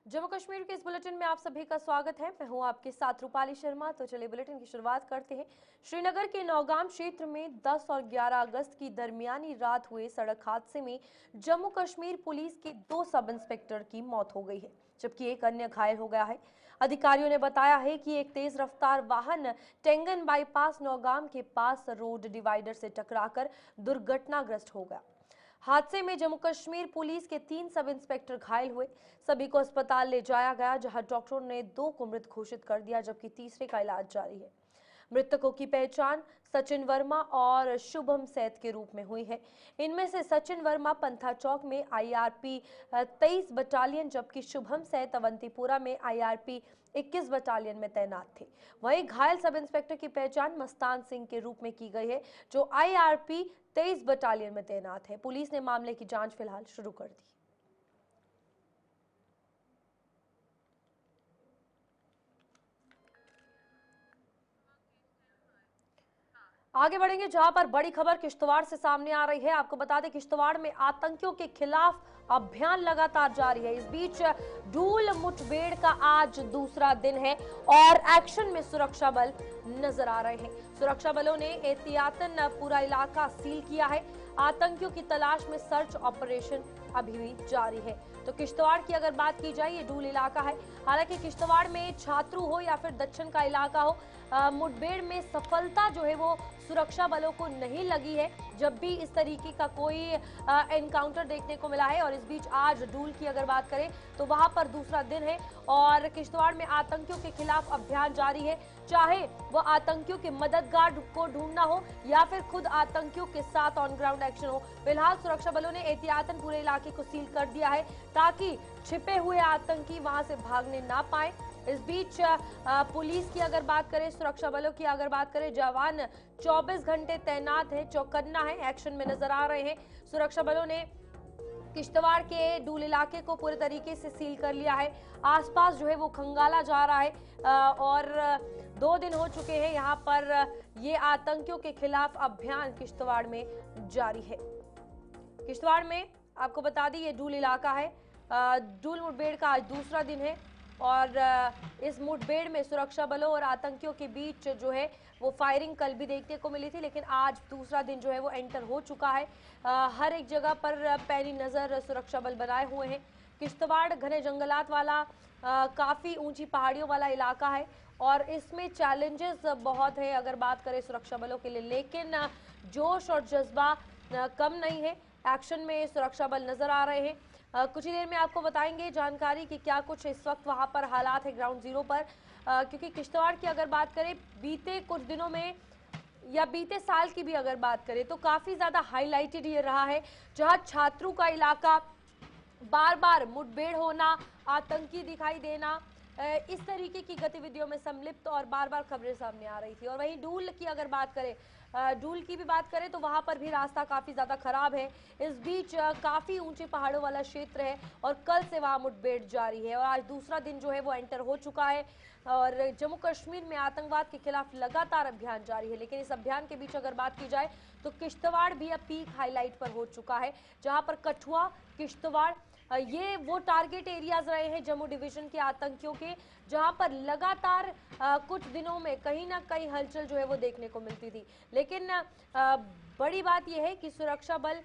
जम्मू कश्मीर के इस बुलेटिन में आप सभी का स्वागत है। मैं हूं आपके साथ रूपाली शर्मा। तो चलिए बुलेटिन की शुरुआत करते हैं। श्रीनगर के नौगाम क्षेत्र में 10 और 11 अगस्त की दरमियानी रात हुए सड़क हादसे में जम्मू कश्मीर पुलिस के 2 सब इंस्पेक्टर की मौत हो गई है, जबकि एक अन्य घायल हो गया है। अधिकारियों ने बताया है कि एक तेज रफ्तार वाहन टेंगन बाईपास नौगाम के पास रोड डिवाइडर से टकराकर दुर्घटनाग्रस्त हो गया। हादसे में जम्मू कश्मीर पुलिस के 3 सब इंस्पेक्टर घायल हुए। सभी को अस्पताल ले जाया गया, जहां डॉक्टरों ने 2 को मृत घोषित कर दिया, जबकि तीसरे का इलाज जारी है। मृतकों की पहचान सचिन वर्मा और शुभम सैत के रूप में हुई है। इनमें से सचिन वर्मा पंथा चौक में आईआरपी 23 बटालियन, जबकि शुभम सैत अवंतीपुरा में आईआरपी 21 बटालियन में तैनात थे। वहीं घायल सब इंस्पेक्टर की पहचान मस्तान सिंह के रूप में की गई है, जो आईआरपी 23 बटालियन में तैनात है। पुलिस ने मामले की जांच फिलहाल शुरू कर दी। आगे बढ़ेंगे, जहां पर बड़ी खबर किश्तवाड़ से सामने आ रही है। आपको बता दें, किश्तवाड़ में आतंकियों के खिलाफ अभियान लगातार जारी है। इस बीच डूल मुठभेड़ का आज दूसरा दिन है और एक्शन में सुरक्षा बल नजर आ रहे हैं। सुरक्षा बलों ने एहतियातन पूरा इलाका सील किया है। आतंकियों की तलाश में सर्च ऑपरेशन अभी भी जारी है। तो किश्तवाड़ की अगर बात की जाए, ये डूल इलाका है। हालांकि किश्तवाड़ में छात्रू हो या फिर दक्षिण का इलाका हो, मुठभेड़ में सफलता जो है वो सुरक्षा बलों को नहीं लगी है, जब भी इस तरीके का कोई एनकाउंटर देखने को मिला है। और इस बीच आज डूल की अगर बात करें तो वहां पर दूसरा दिन है और किश्तवाड़ में आतंकियों के खिलाफ अभियान जारी है। चाहे वो आतंकियों के मददगार को ढूंढना हो या फिर खुद आतंकियों के साथ ऑन ग्राउंड एक्शन हो, फिलहाल सुरक्षा बलों ने एहतियातन पूरे इलाके को सील कर दिया है ताकि छिपे हुए आतंकी वहां से भागने ना पाए। इस बीच पुलिस की अगर बात करें, सुरक्षा बलों की अगर बात करें, जवान 24 घंटे तैनात है, चौकन्ना है, एक्शन में नजर आ रहे हैं। सुरक्षा बलों ने किश्तवाड़ के डूल इलाके को पूरे तरीके से सील कर लिया है। आसपास जो है वो खंगाला जा रहा है और 2 दिन हो चुके हैं यहाँ पर ये आतंकियों के खिलाफ अभियान किश्तवाड़ में जारी है। किश्तवाड़ में आपको बता दी, ये डूल इलाका है। डूल मुठभेड़ का आज दूसरा दिन है और इस मुठभेड़ में सुरक्षा बलों और आतंकियों के बीच जो है वो फायरिंग कल भी देखने को मिली थी, लेकिन आज दूसरा दिन जो है वो एंटर हो चुका है। हर एक जगह पर पैनी नजर सुरक्षा बल बनाए हुए हैं। किश्तवाड़ घने जंगलात वाला काफी ऊंची पहाड़ियों वाला इलाका है और इसमें चैलेंजेस बहुत है अगर बात करें सुरक्षा बलों के लिए, लेकिन जोश और जज्बा कम नहीं है। एक्शन में सुरक्षा बल नजर आ रहे हैं। कुछ ही देर में आपको बताएंगे जानकारी कि क्या कुछ इस वक्त वहां पर हालात है ग्राउंड जीरो पर, क्योंकि किश्तवाड़ की अगर बात करें बीते कुछ दिनों में या बीते साल की भी अगर बात करें तो काफी ज्यादा हाईलाइटेड ये रहा है, जहां छात्रों का इलाका, बार बार मुठभेड़ होना, आतंकी दिखाई देना, इस तरीके की गतिविधियों में सम्मिलित और बार बार खबरें सामने आ रही थी। और वहीं डूल की अगर बात करें, डूल की भी बात करें तो वहां पर भी रास्ता काफी ज्यादा खराब है। इस बीच काफी ऊंचे पहाड़ों वाला क्षेत्र है और कल से वहां मुठभेड़ जारी है और आज दूसरा दिन जो है वो एंटर हो चुका है और जम्मू कश्मीर में आतंकवाद के खिलाफ लगातार अभियान जारी है। लेकिन इस अभियान के बीच अगर बात की जाए तो किश्तवाड़ भी अब पीक हाईलाइट पर हो चुका है, जहां पर कठुआ, किश्तवाड़ ये वो टारगेट एरियाज रहे हैं जम्मू डिवीजन के आतंकियों के, जहां पर लगातार कुछ दिनों में कहीं ना कहीं हलचल जो है वो देखने को मिलती थी। लेकिन बड़ी बात यह है कि सुरक्षा बल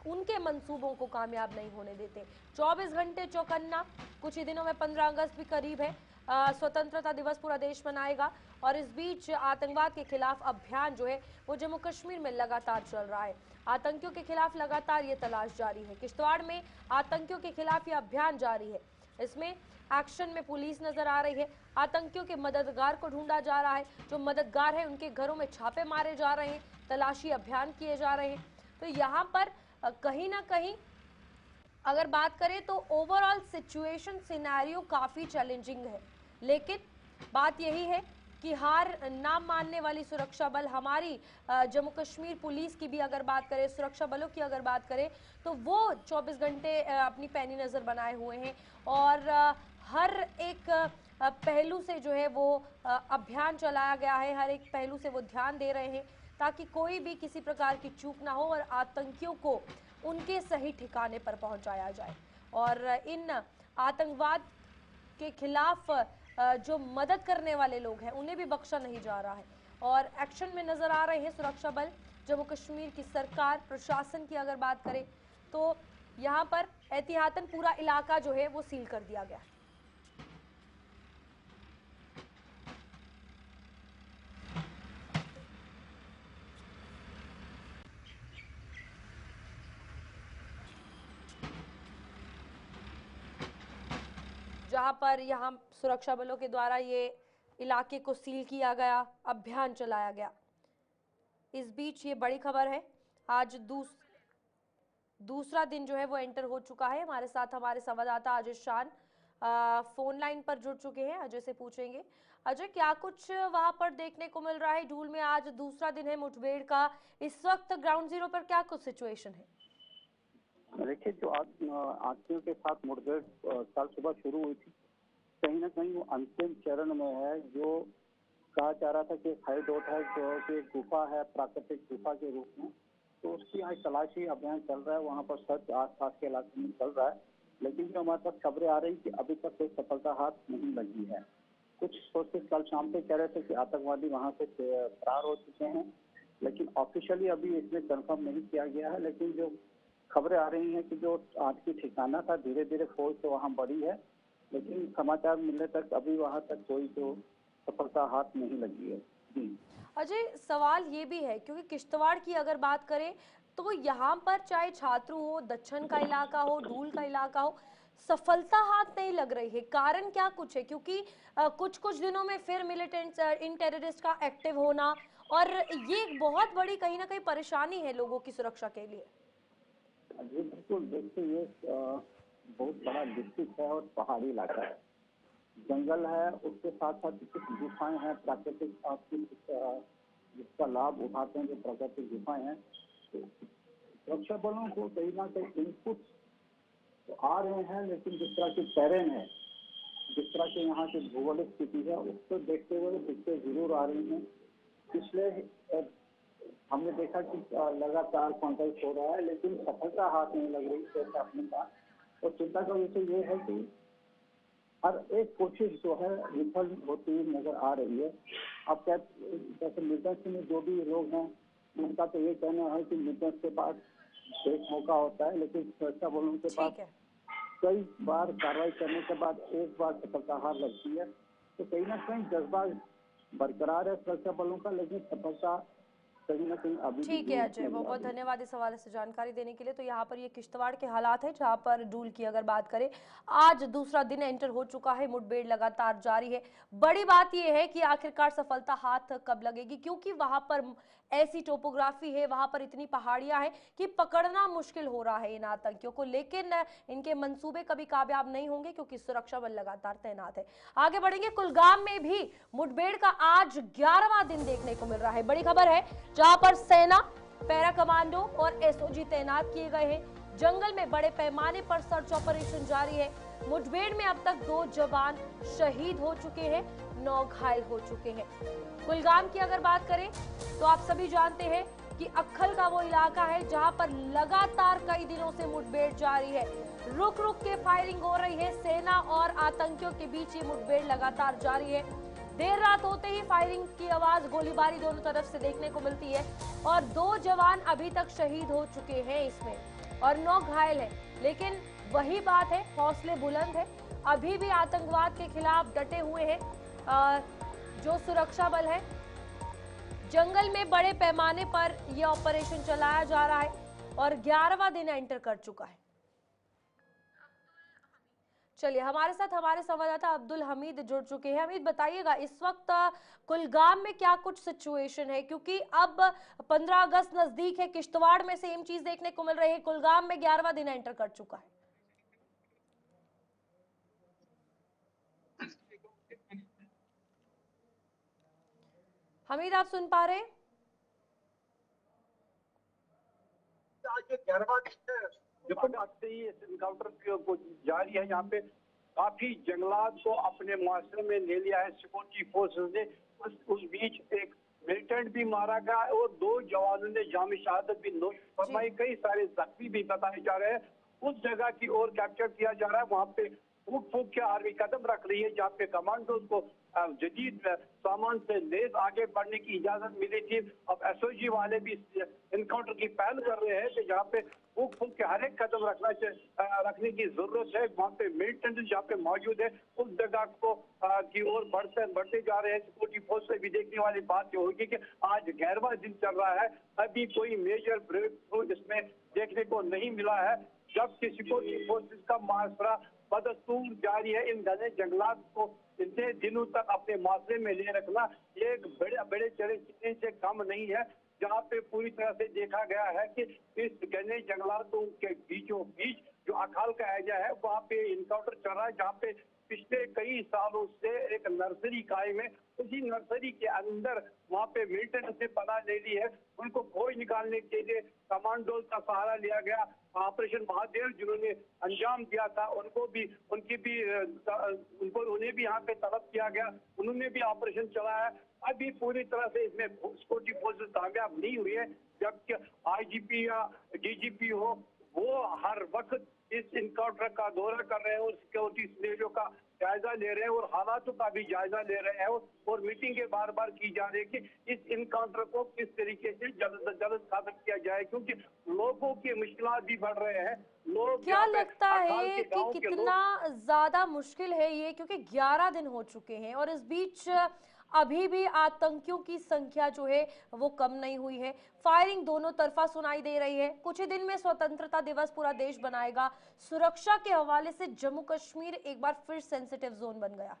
उनके मंसूबों को कामयाब नहीं होने देते। 24 घंटे चौकन्ना। कुछ ही दिनों में 15 अगस्त भी करीब है, स्वतंत्रता दिवस पूरा देश मनाएगा और इस बीच आतंकवाद के खिलाफ अभियान जो है वो जम्मू कश्मीर में लगातार चल रहा है। आतंकियों के खिलाफ लगातार ये तलाश जारी है। किश्तवाड़ में आतंकियों के खिलाफ ये अभियान जारी है। इसमें एक्शन में पुलिस नजर आ रही है। आतंकियों के मददगार को ढूंढा जा रहा है, जो मददगार है उनके घरों में छापे मारे जा रहे हैं, तलाशी अभियान किए जा रहे हैं। तो यहाँ पर कहीं ना कहीं अगर बात करें तो ओवरऑल सिचुएशन सिनेरियो काफी चैलेंजिंग है, लेकिन बात यही है कि हार ना मानने वाली सुरक्षा बल हमारी जम्मू कश्मीर पुलिस की भी अगर बात करें, सुरक्षा बलों की अगर बात करें तो वो 24 घंटे अपनी पैनी नजर बनाए हुए हैं और हर एक पहलू से जो है वो अभियान चलाया गया है, हर एक पहलू से वो ध्यान दे रहे हैं ताकि कोई भी किसी प्रकार की चूक ना हो और आतंकियों को उनके सही ठिकाने पर पहुंचाया जाए। और इन आतंकवाद के खिलाफ जो मदद करने वाले लोग हैं उन्हें भी बख्शा नहीं जा रहा है और एक्शन में नजर आ रहे हैं सुरक्षा बल। जम्मू कश्मीर की सरकार प्रशासन की अगर बात करें तो यहाँ पर एहतियातन पूरा इलाका जो है वो सील कर दिया गया है। जहां पर यहाँ सुरक्षा बलों के द्वारा ये इलाके को सील किया गया, अभियान चलाया गया। इस बीच ये बड़ी खबर है, आज दूसरा दिन जो है वो एंटर हो चुका है। हमारे साथ हमारे संवाददाता अजय शान फोन लाइन पर जुड़ चुके हैं। अजय से पूछेंगे, अजय क्या कुछ वहां पर देखने को मिल रहा है डूल में? आज दूसरा दिन है मुठभेड़ का, इस वक्त ग्राउंड जीरो पर क्या कुछ सिचुएशन है? देखिए, जो आतंकियों के साथ मुठभेड़ कल सुबह शुरू हुई थी, कहीं ना कहीं वो अंतिम चरण में है। जो कहा जा रहा था कि हाईडोट है, जो कि गुफा है प्राकृतिक गुफा के रूप में, तो उसकी यहाँ तलाशी अभियान चल रहा है। वहाँ पर सर्च आसपास के इलाके में चल रहा है, लेकिन जो हमारे पास खबरें आ रही कि अभी तक कोई सफलता हाथ नहीं लगी है। कुछ सोर्सेज कल शाम पे कह रहे थे कि आतंकवादी वहाँ से फरार हो चुके हैं, लेकिन ऑफिशियली अभी इसमें कंफर्म नहीं किया गया है। लेकिन जो खबरें आ रही हैं कि जो आज की ठिकाना था, धीरे धीरे फौज तो वहाँ बढ़ी है, लेकिन समाचार मिलने तक अभी वहाँ तक कोई जो सफलता हाथ नहीं लगी है। जी अजय, सवाल ये भी है क्योंकि किश्तवाड़ की अगर बात करें तो यहाँ पर चाहे छात्र हो, दक्षिण का इलाका हो, डूल का इलाका हो, सफलता हाथ नहीं लग रही है। कारण क्या कुछ है? क्योंकि कुछ कुछ दिनों में फिर मिलिटेंट इन टेररिस्ट का एक्टिव होना, और ये एक बहुत बड़ी कहीं ना कहीं परेशानी है लोगों की सुरक्षा के लिए। जी बिल्कुल, देखिए ये बहुत बड़ा डिस्ट्रिक्ट है और पहाड़ी इलाका है, जंगल है, उसके साथ साथ कुछ गुफाएं हैं प्राकृतिक, जिसका लाभ उठाते हैं जो प्राकृतिक गुफाएं हैं। तो सुरक्षा बलों को कहीं ना कहीं इनपुट तो आ रहे हैं, लेकिन जिस तरह की टेरेन है, जिस तरह की यहाँ की भौगोलिक स्थिति है, उसको देखते हुए दिक्कतें जरूर आ रही हैं। पिछले हमने देखा कि लगातार कॉन्टेक्ट हो रहा है, लेकिन सफलता हाथ नहीं लग रही जैसे आपने कहा। और चिंता का विषय ये है कि हर एक कोशिश जो है विफल होती हुई नजर आ रही है। अब क्या, जैसे मिलिटेंट्स में जो भी लोग हैं उनका तो ये कहना है कि मिलिटेंट्स के पास एक मौका होता है, लेकिन सुरक्षा बलों के पास कई बार कार्रवाई करने के बाद एक बार सफलता हाथ लगती है। तो कहीं ना कहीं जज्बा बरकरार है सुरक्षा बलों का, लेकिन सफलता कहीं ना कहीं अभी। ठीक है अजय, बहुत बहुत धन्यवाद इस हवाले से जानकारी देने के लिए। तो यहाँ पर ये किश्तवाड़ के हालात है जहाँ पर डूल की अगर बात करें, आज दूसरा दिन एंटर हो चुका है, मुठभेड़ लगातार जारी है। बड़ी बात ये है कि आखिरकार सफलता हाथ कब लगेगी, क्योंकि वहां पर ऐसी टोपोग्राफी है, वहां पर इतनी पहाड़ियां हैं कि पकड़ना मुश्किल हो रहा है इन आतंकियों को। लेकिन इनके मंसूबे कभी कामयाब नहीं होंगे क्योंकि सुरक्षा बल लगातार तैनात है। आगे बढ़ेंगे, कुलगाम में भी मुठभेड़ का आज 11वां दिन देखने को मिल रहा है। बड़ी खबर है जहां पर सेना, पैरा कमांडो और एसओजी तैनात किए गए हैं। जंगल में बड़े पैमाने पर सर्च ऑपरेशन जारी है। मुठभेड़ में अब तक 2 जवान शहीद हो चुके हैं, 9 घायल हो चुके हैं। कुलगाम की अगर बात करें तो आप सभी जानते हैं कि अक्खल का वो इलाका है जहां पर लगातार कई दिनों से मुठभेड़ जारी है। रुक रुक के फायरिंग हो रही है, सेना और आतंकियों के बीच ये मुठभेड़ लगातार जारी है। देर रात होते ही फायरिंग की आवाज, गोलीबारी दोनों तरफ से देखने को मिलती है और 2 जवान अभी तक शहीद हो चुके हैं इसमें और 9 घायल हैं। लेकिन वही बात है, हौसले बुलंद है, अभी भी आतंकवाद के खिलाफ डटे हुए हैं जो सुरक्षा बल है। जंगल में बड़े पैमाने पर यह ऑपरेशन चलाया जा रहा है और 11वां दिन एंटर कर चुका है। चलिए, हमारे साथ हमारे संवाददाता अब्दुल हमीद जुड़ चुके हैं। हमीद, बताइएगा इस वक्त कुलगाम में क्या कुछ सिचुएशन है, क्योंकि अब 15 अगस्त नजदीक है, किश्तवाड़ में सेम चीज देखने को मिल रही है, कुलगाम में 11वां दिन एंटर कर चुका है। हमीद, आप सुन पा रहे हैं? आज 11वां इनकाउंटर को जारी है। यहाँ पे काफी जंगलात को अपने मुआसरे में ले लिया है सिक्योरिटी फोर्सेस ने। उस बीच एक मिलिटेंट भी मारा गया और 2 जवानों ने जाम शहादत भी नोश फरमाई। कई सारे जख्मी भी बताए जा रहे हैं उस जगह की ओर कैप्चर किया जा रहा है। वहां पे फूक फूक के आर्मी कदम रख रही है, जहाँ पे कमांडोज को जदीद सामान से लेस आगे बढ़ने की इजाजत मिली थी। अब एसओजी वाले भी इनकाउंटर की पहल कर रहे हैं कि जहाँ पे फूक फूक के हर एक कदम रखने की जरूरत है। वहाँ पे मिलिटेंट जहाँ पे मौजूद है उस जगह को की ओर बढ़ते जा रहे हैं। सिक्योरिटी फोर्स से भी देखने वाली बात ये होगी कि आज 11वां दिन चल रहा है, अभी कोई मेजर ब्रेक थ्रू इसमें देखने को नहीं मिला है, जबकि सिक्योरिटी फोर्सेस का मुआसरा बदस्तूर जारी है। इन घने जंगलात को इतने दिनों तक अपने मुआसरे में ले रखना ये एक बड़े चैलेंज से कम नहीं है, जहाँ पे पूरी तरह से देखा गया है कि इस घने जंगलातों के बीचों बीच जो अकाल का एरिया है वहाँ पे इनकाउंटर चल रहा है, जहाँ पे पिछले कई सालों से एक नर्सरी कायम है। उसी नर्सरी के अंदर वहाँ पे मिलिटेंट ने पनाह ले ली है। उनको खोज निकालने के लिए कमांडोज का सहारा लिया गया। ऑपरेशन महादेव जिन्होंने अंजाम दिया था उन्हें भी यहाँ पे तलब किया गया, उन्होंने भी ऑपरेशन चलाया। अभी पूरी तरह से इसमें सिक्योरिटी फोर्सेस कामयाब नहीं हुई है, जबकि आईजीपी या डीजीपी हो वो हर वक्त इस इनकाउंटर का दौरा कर रहे हैं और सिक्योरिटी सिनेरियो का जायजा ले रहे हैं और हालातों का भी जायजा ले रहे हैं और मीटिंगें बार बार की जा रही है कि इस इनकाउंटर को किस तरीके से जल्द से जल्द खत्म किया जाए, क्योंकि लोगों की मुश्किलात भी बढ़ रहे हैं। लोग क्या लगता है कि कितना ज्यादा मुश्किल है ये, क्योंकि 11 दिन हो चुके हैं और इस बीच अभी भी आतंकियों की संख्या जो है वो कम नहीं हुई है। फायरिंग दोनों तरफा सुनाई दे रही है। कुछ ही दिन में स्वतंत्रता दिवस पूरा देश बनाएगा। सुरक्षा के हवाले से जम्मू कश्मीर एक बार फिर सेंसिटिव जोन बन गया।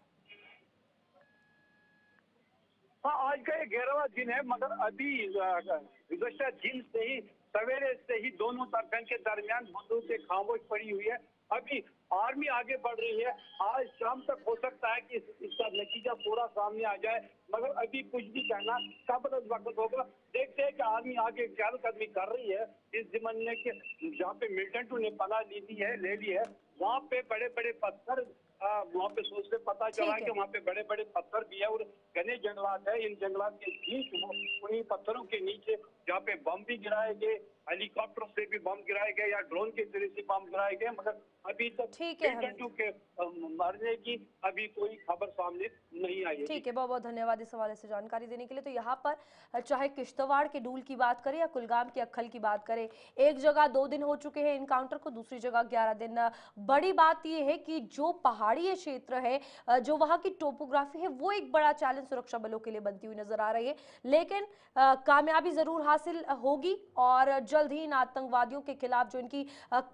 हाँ, आज का ये 11वां दिन है, मगर अभी गुज़श्ता दिन से ही सवेरे से ही दोनों तरफ के दरमियान बंदूकें खामोश पड़ी हुई है। अभी आर्मी आगे बढ़ रही है। आज शाम तक हो सकता है कि इसका नतीजा पूरा सामने आ जाए, मगर अभी कुछ भी कहना कब वक्त होगा। देखते हैं कि आर्मी आगे चहलकदमी कर रही है इस ज़माने के जहाँ पे मिलिटेंटों ने पनाह ले ली है वहाँ पे बड़े बड़े पत्थर वहाँ पे सोच से पता चला कि वहाँ पे बड़े बड़े पत्थर भी है और घने जंगलात है। इन जंगलात के बीच उन्हीं पत्थरों के नीचे जहाँ पे बम भी गिराए गए, हेलीकॉप्टर से भी बम गिराए गए या ड्रोन के जरिए से बम गिराए गए, मगर अभी तक मिलिटेंटों के मरने की अभी कोई खबर सामने नहीं आई है। ठीक है, बहुत बहुत धन्यवाद इस हवाले से जानकारी देने के लिए। तो यहाँ पर चाहे किश्तवाड़ के डूल की बात करें या कुलगाम के अक्खल की बात करें, एक जगह 2 दिन हो चुके हैं इनकाउंटर को, दूसरी जगह 11 दिन। बड़ी बात यह है कि जो पहाड़ी क्षेत्र है, जो वहाँ की टोपोग्राफी है, वो एक बड़ा चैलेंज सुरक्षा बलों के लिए बनती हुई नजर आ रही है। लेकिन कामयाबी जरूर हासिल होगी और जल्द ही इन आतंकवादियों के खिलाफ जो इनकी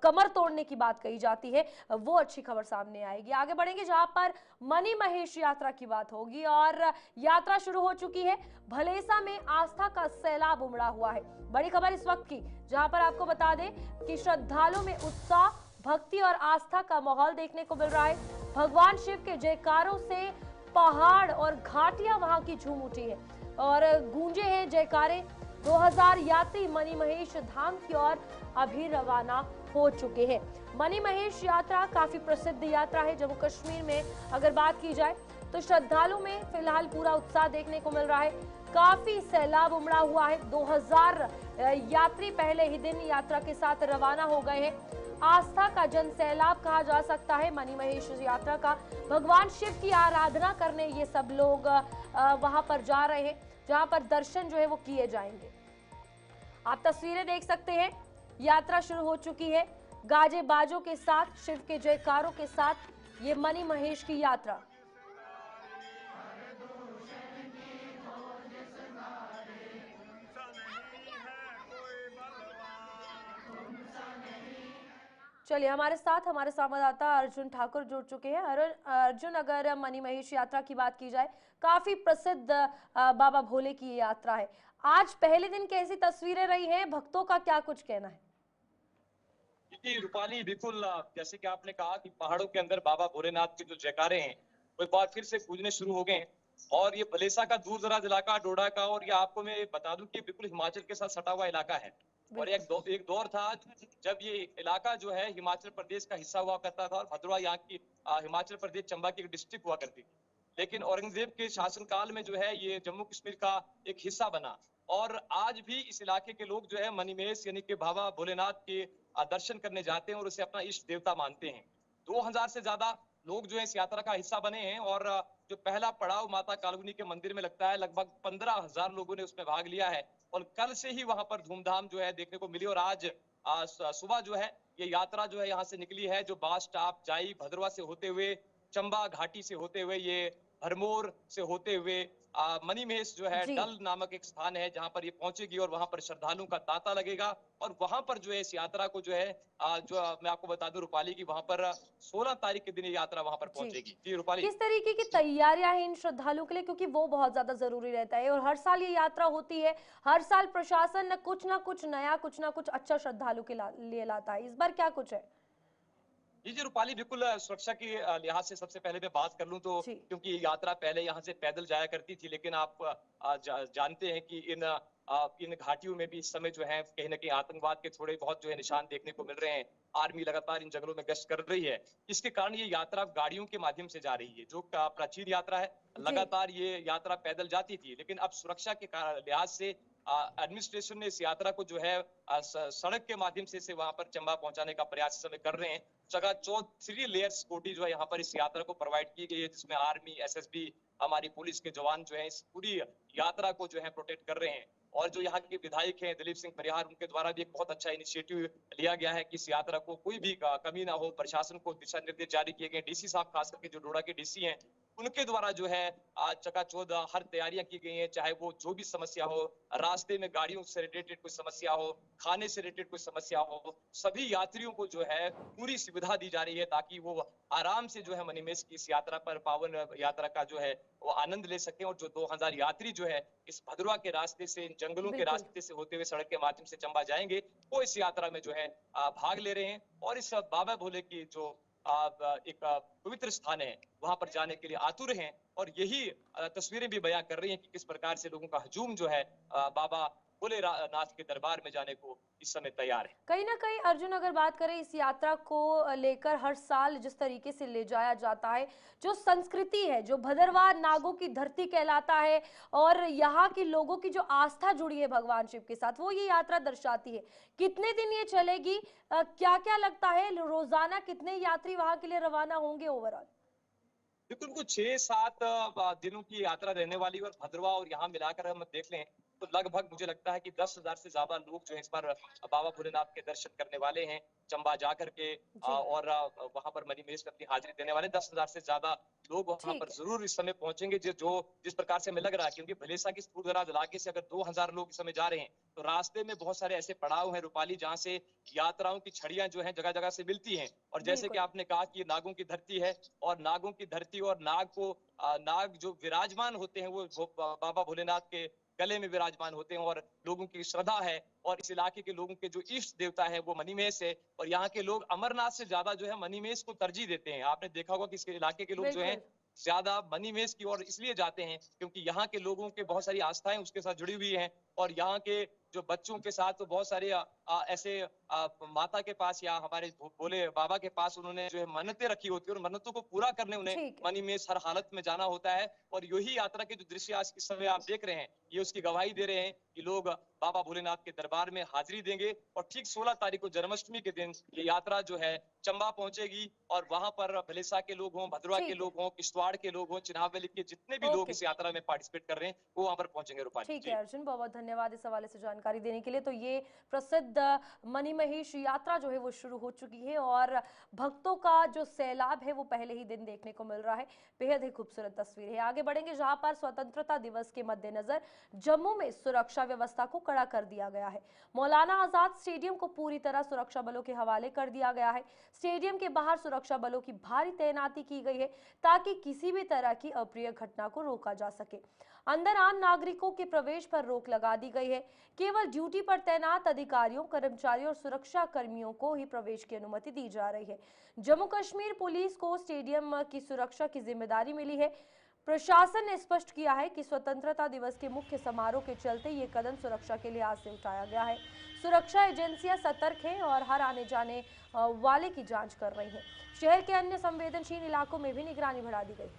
कमर तोड़ने की बात कही जाती है वो अच्छी खबर सामने आएगी। आगे बढ़ेंगे जहां पर मनी महेश यात्रा की बात होगी और यात्रा शुरू हो चुकी है। भलेसा में आस्था का सैलाब उमड़ा हुआ है। बड़ी खबर इस वक्त की, जहां पर आपको बता दें कि श्रद्धालुओं में उत्साह, भक्ति और आस्था का माहौल देखने को मिल रहा है। भगवान शिव के जयकारों से पहाड़ और घाटियां वहां की झूम उठी है और गूंजे हैं जयकारे। 2000 यात्री मनी महेश धाम की ओर अभी रवाना हो चुके हैं। मनी महेश यात्रा काफी प्रसिद्ध यात्रा है जम्मू कश्मीर में। अगर बात की जाए तो श्रद्धालुओं में फिलहाल पूरा उत्साह देखने को मिल रहा है। काफी सैलाब उमड़ा हुआ है। 2000 यात्री पहले ही दिन यात्रा के साथ रवाना हो गए हैं। आस्था का जन सैलाब कहा जा सकता है मनी महेश यात्रा का। भगवान शिव की आराधना करने ये सब लोग वहां पर जा रहे हैं, जहां पर दर्शन जो है वो किए जाएंगे। आप तस्वीरें देख सकते हैं, यात्रा शुरू हो चुकी है। गाजे बाजों के साथ, शिव के जयकारों के साथ ये मनी महेश की यात्रा। चलिए, हमारे साथ हमारे संवाददाता अर्जुन ठाकुर जुड़ चुके हैं। अर्जुन, अगर मनी महेश यात्रा की बात की जाए, काफी प्रसिद्ध बाबा भोले की ये यात्रा है। आज पहले दिन कैसी तस्वीरें रही हैं, भक्तों का क्या कुछ कहना है? जी रूपाली, बिल्कुल जैसे कि आपने कहा कि पहाड़ों के अंदर बाबा भोलेनाथ के जो जयकारे हैं वो एक बार फिर से गूंजने शुरू हो गए हैं। और ये भलेसा का दूर दराज इलाका, डोडा का, और ये आपको मैं बता दूं कि बिल्कुल हिमाचल के साथ सटा हुआ इलाका है। और एक दौर था जब ये इलाका जो है हिमाचल प्रदेश का हिस्सा हुआ करता था और भद्रवाह यहाँ की हिमाचल प्रदेश चंबा की एक डिस्ट्रिक्ट हुआ करती थी। लेकिन औरंगजेब के शासनकाल में जो है ये जम्मू कश्मीर का एक हिस्सा बना। और आज भी इस इलाके के लोग जो है मनी महेश यानी कि बाबा भोलेनाथ के दर्शन करने जाते हैं और उसे अपना इष्ट देवता मानते हैं। 2000 से ज्यादा लोग जो है इस यात्रा का हिस्सा बने हैं और जो पहला पड़ाव माता कालगुनी के मंदिर में लगता है, लगभग 15,000 लोगों ने उसमें भाग लिया है और कल से ही वहां पर धूमधाम जो है देखने को मिली। और आज सुबह जो है ये यात्रा जो है यहाँ से निकली है, जो बासटाप, जाई, भद्रवा से होते हुए, चंबा घाटी से होते हुए, ये भरमौर से होते हुए मणिमहेश जो है जी। डल नामक एक स्थान है जहां पर ये पहुंचेगी और वहां पर श्रद्धालुओं का तांता लगेगा और वहां पर जो है इस यात्रा को जो है मैं आपको बता दूं रूपाली की वहां पर 16 तारीख के दिन ये यात्रा वहां पर जी। पहुंचेगी। जी रूपाली। किस तरीके की तैयारियां हैं इन श्रद्धालुओं के लिए, क्योंकि वो बहुत ज्यादा जरूरी रहता है और हर साल ये यात्रा होती है, हर साल प्रशासन न कुछ नया, कुछ ना कुछ अच्छा श्रद्धालु के लिए लाता है। इस बार क्या कुछ है? जी जी रूपाली, बिल्कुल सुरक्षा की लिहाज से सबसे पहले मैं बात कर लूं तो जी। क्योंकि ये यात्रा पहले यहाँ से पैदल जाया करती थी, लेकिन आप जानते हैं कि इन घाटियों में भी इस समय जो है कहीं ना कहीं आतंकवाद के थोड़े बहुत जो है निशान देखने को मिल रहे हैं। आर्मी लगातार इन जंगलों में गश्त कर रही है, इसके कारण ये यात्रा गाड़ियों के माध्यम से जा रही है, जो प्राचीन यात्रा है। जी। लगातार ये यात्रा पैदल जाती थी, लेकिन अब सुरक्षा के लिहाज से एडमिनिस्ट्रेशन ने इस यात्रा को जो है सड़क के माध्यम से इसे वहां पर चंबा पहुंचाने का प्रयास इस समय कर रहे हैं। चकाचौंध 3 लेयर सिक्योरिटी जो है यहाँ पर इस यात्रा को प्रोवाइड की गई है, जिसमें आर्मी, एसएसबी, हमारी पुलिस के जवान जो है इस पूरी यात्रा को जो है प्रोटेक्ट कर रहे हैं। और जो यहाँ के विधायक हैं दिलीप सिंह परिहार, उनके द्वारा भी एक बहुत अच्छा इनिशिएटिव लिया गया है कि इस यात्रा को कोई भी कमी ना हो। प्रशासन को दिशा निर्देश जारी किए गए। डीसी साहब खास करके जो डोडा के डीसी हैं, उनके द्वारा जो है चकाचौंध हर तैयारियां की गई हैं, चाहे वो जो भी समस्या हो, रास्ते में गाड़ियों से रिलेटेड कोई समस्या हो, खाने से रिलेटेड कोई समस्या हो, सभी यात्रियों को जो है पूरी सुविधा दी जा रही है ताकि वो आराम से जो है मणिमहेश की इस यात्रा पर, पावन यात्रा का जो है वो आनंद ले सकें। और जो 2000 यात्री जो है इस भद्रवा के रास्ते से, इन जंगलों के बिल्कुल। रास्ते से होते हुए सड़क के माध्यम से चंबा जाएंगे, वो इस यात्रा में जो है भाग ले रहे हैं और इस बाबा भोले की जो एक पवित्र स्थान है वहां पर जाने के लिए आतुर हैं। और यही तस्वीरें भी बयां कर रही हैं कि किस प्रकार से लोगों का हजूम जो है बाबा भोलेनाथ के दरबार में जाने को इस समय तैयार है। कहीं ना कहीं अर्जुन, अगर बात करें इस यात्रा को लेकर, हर साल जिस तरीके से ले जाया जाता है, जो संस्कृति है, जो भद्रवाह नागों की धरती कहलाता है और यहाँ के लोगों की जो आस्था जुड़ी है भगवान शिव के साथ, वो ये यात्रा दर्शाती है। कितने दिन ये चलेगी, क्या क्या लगता है, रोजाना कितने यात्री वहां के लिए रवाना होंगे ओवरऑल? बिल्कुल, कुछ 6-7 दिनों की यात्रा रहने वाली और भद्रवाह और यहाँ मिलाकर हम देख लें तो लगभग मुझे लगता है कि 10,000 से ज्यादा लोग जो है इस बार बाबा भोलेनाथ के दर्शन करने वाले हैं चंबा जा करके और वहां पर मणिमहेश में अपनी हाजिरी देने वाले 10,000 से ज्यादा लोग वहां ठीक पर है। जरूर इस समय पहुंचेंगे। जिस प्रकार से हमें लग रहा है, क्योंकि भलेसा की दूर दराज इलाके से अगर 2,000 लोग इस समय जा रहे हैं तो रास्ते में बहुत सारे ऐसे पड़ाव हैं रूपाली, जहाँ से यात्राओं की छड़ियां जो है जगह जगह से मिलती हैं। और जैसे कि बिल्कुल। आपने कहा कि ये नागों की धरती है और नागों की धरती और नाग को नाग जो विराजमान होते हैं वो बाबा भोलेनाथ के गले में विराजमान होते हैं और लोगों की श्रद्धा है। और इस इलाके के लोगों के जो इष्ट देवता है वो मणिमहेश है और यहाँ के लोग अमरनाथ से ज्यादा जो है मणिमहेश को तरजीह देते हैं। आपने देखा होगा कि इस इलाके के लोग जो हैं बिल्कुल। ज्यादा मणिमहेश की ओर इसलिए जाते हैं क्योंकि यहाँ के लोगों के बहुत सारी आस्थाएं उसके साथ जुड़ी हुई हैं। और यहाँ के जो बच्चों के साथ तो बहुत सारे ऐसे माता के पास या हमारे भोले बाबा के पास उन्होंने जो है मन्नतें रखी होती है और मन्नतों को पूरा करने उन्हें ठीक है। मणिमहेश हर हालत में जाना होता है। और यही यात्रा के जो दृश्य आज इस समय आप देख रहे हैं ये उसकी गवाही दे रहे हैं कि लोग बाबा भोलेनाथ के दरबार में हाजिरी देंगे। और ठीक 16 तारीख को जन्माष्टमी के दिन ये यात्रा जो है चंबा पहुंचेगी और वहां पर भलेसा के लोग हों, भद्रवा के ठीक है। लोग हों, किश्तवाड़ के लोग हों, चिन्हावली के जितने भी लोग ओके। इस यात्रा में पार्टिसिपेट कर रहे हैं वो वहां पर पहुंचेंगे। रूपाली ठीक जी। है अर्जुन, बहुत बहुत धन्यवाद इस हवाले से जानकारी देने के लिए। तो ये प्रसिद्ध मणिमहेश यात्रा जो है वो शुरू हो चुकी है और भक्तों का जो सैलाब है वो पहले ही दिन देखने को मिल रहा है। बेहद ही खूबसूरत तस्वीर है। आगे बढ़ेंगे, जहां पर स्वतंत्रता दिवस के मद्देनजर जम्मू में सुरक्षा व्यवस्था को कड़ा कर दिया गया है। मौलाना आजाद स्टेडियम को पूरी तरह सुरक्षा बलों के हवाले कर दिया गया है। स्टेडियम के बाहर सुरक्षा बलों की भारी तैनाती की गई है ताकि किसी भी तरह की अप्रिय घटना को रोका जा सके। अंदर आम नागरिकों के प्रवेश पर रोक लगा दी गई है। केवल ड्यूटी पर तैनात अधिकारियों, कर्मचारियों और सुरक्षा कर्मियों को ही प्रवेश की अनुमति दी जा रही है। जम्मू कश्मीर पुलिस को स्टेडियम की सुरक्षा की जिम्मेदारी मिली है। प्रशासन ने स्पष्ट किया है कि स्वतंत्रता दिवस के मुख्य समारोह के चलते ये कदम सुरक्षा के लिहाज से उठाया गया है। सुरक्षा एजेंसियां सतर्क हैं और हर आने जाने वाले की जांच कर रही हैं। शहर के अन्य संवेदनशील इलाकों में भी निगरानी बढ़ा दी गई।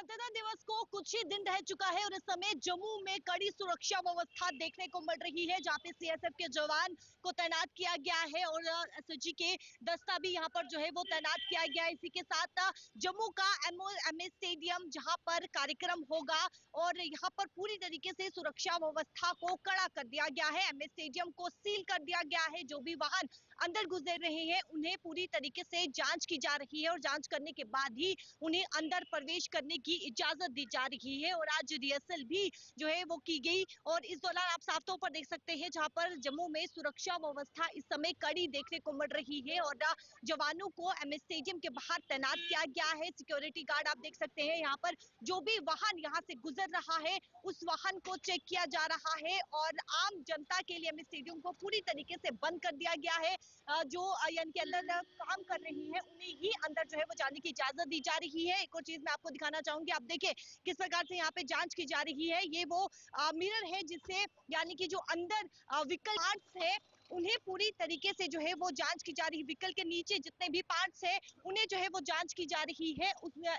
स्वतंत्रता दिवस को कुछ ही दिन रह चुका है और इस समय जम्मू में कड़ी सुरक्षा व्यवस्था देखने को मिल रही है, जहां पे सीएसएफ के जवान को तैनात किया गया है और एसओजी के दस्ता भी यहां पर जो है वो तैनात किया गया है। इसी के साथ जम्मू का एमए स्टेडियम जहां पर कार्यक्रम होगा और यहां पर पूरी तरीके से सुरक्षा व्यवस्था को कड़ा कर दिया गया है। एमए स्टेडियम को सील कर दिया गया है। जो भी वाहन अंदर गुजर रहे हैं उन्हें पूरी तरीके से जांच की जा रही है और जांच करने के बाद ही उन्हें अंदर प्रवेश करने की इजाजत दी जा रही है। और आज रिहर्सल भी जो है वो की गई और इस दौरान आप साफ तौर पर देख सकते हैं जहां पर जम्मू में सुरक्षा व्यवस्था इस समय कड़ी देखने को मिल रही है और जवानों को एमए स्टेडियम के बाहर तैनात किया गया है। सिक्योरिटी गार्ड आप देख सकते हैं यहाँ पर जो भी वाहन यहाँ से गुजर रहा है उस वाहन को चेक किया जा रहा है और आम जनता के लिए एमए स्टेडियम को पूरी तरीके से बंद कर दिया गया है। जो यानी कि अंदर काम कर रही है उन्हें ही अंदर जो है वो जाने की इजाजत दी जा रही है। एक और चीज मैं आपको दिखाना चाहूंगी, आप देखिए किस प्रकार से यहाँ पे जांच की जा रही है। ये वो मिरर है जिससे यानी कि जो अंदर व्हीकल पार्ट्स है उन्हें पूरी तरीके से जो है वो जांच की जा रही है। व्हीकल के नीचे जितने भी पार्ट्स है उन्हें जो है वो जांच की जा रही है।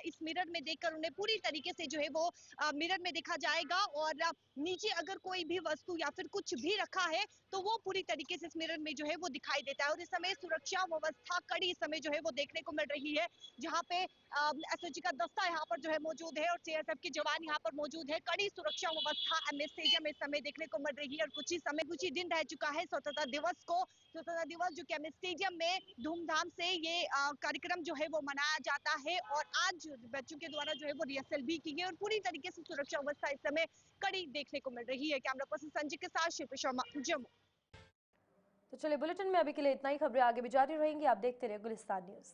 इस मिरर में देखकर उन्हें पूरी तरीके से जो है वो मिरर में देखा जाएगा और नीचे अगर कोई भी वस्तु या फिर कुछ भी रखा है तो वो पूरी तरीके से इस मिरर में जो है वो दिखाई देता है। और इस समय सुरक्षा व्यवस्था कड़ी इस समय जो है वो देखने को मिल रही है, जहाँ पे एसओजी का दस्ता यहाँ पर जो है मौजूद है और सीएसएफ के जवान यहाँ पर मौजूद है। कड़ी सुरक्षा व्यवस्था एमए स्टेडियम में इस समय देखने को मिल रही है और कुछ ही दिन रह चुका है स्वतंत्रता दिवस को। स्वतंत्रता दिवस जो कि एमए स्टेडियम में धूमधाम से ये कार्यक्रम जो है वो मनाया जाता है और आज बच्चों के द्वारा जो है वो रिहर्सल भी की गई और पूरी तरीके से सुरक्षा व्यवस्था इस समय कड़ी देखने को मिल रही है। कैमरा पर्सन संजय के साथ शिल्पी शर्मा, जम्मू। तो चलिए बुलेटिन में अभी के लिए इतना ही। खबरें आगे भी जारी रहेंगी, आप देखते रहिए गुलिस्तान न्यूज।